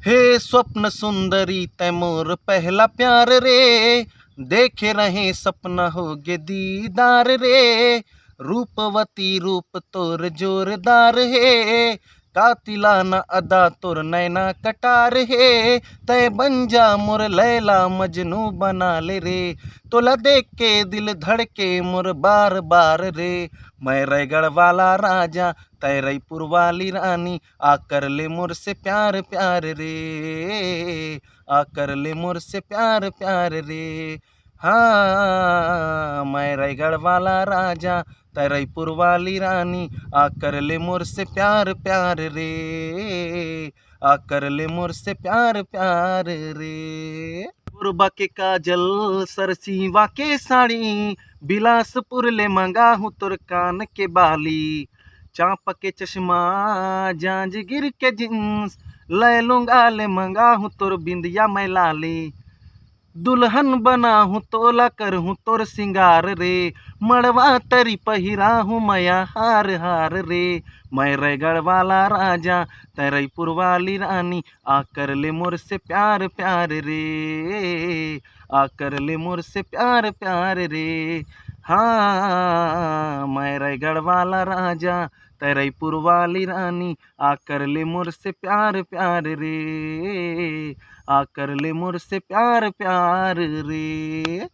हे स्वप्न सुंदरी तै मोर पहला प्यार रे, देखे रहे सपना होगे दीदार रे। रूपवती रूप तोर जोरदार है, कातिलाना अदा तोर नैना कटार है। तय बन जा मोर लैला मजनू बना ले रे, तोला देख के दिल धड़के मोर बार बार रे। मैं रायगढ़ वाला राजा तय रायपुर वाली रानी, आकर ले मोर से प्यार प्यार रे, आकर ले मोर से प्यार प्यार रे। हाँ मैं रायगढ़ वाला राजा तय रायपुर वाली रानी, आकर ले मोर से प्यार प्यार रे, आकर ले मोर से प्यार प्यार रे। पूर्वा के काजल सरसीवा के साड़ी, बिलासपुर ले मंगा हूँ तोर कान के बाली। चांपा के चश्मा जांजगीर के जींस, ले लूंगा ले मंगा हूँ तोर बिंदिया मैं लाली। दुल्हन बना हूँ तोला कर हूँ तोर सिंगार रे, मड़वा तरी पहिरा हूँ मया हार हार रे। मैं रायगढ़ वाला राजा तै रायपुर वाली रानी, आकर ले मोर से प्यार प्यार रे, आकर ले मोर से प्यार प्यार रे। हाँ मैं रायगढ़ वाला राजा तै रायपुर वाली रानी, आकर ले मोर से प्यार प्यार रे, आकर ले मोर से प्यार प्यार रे।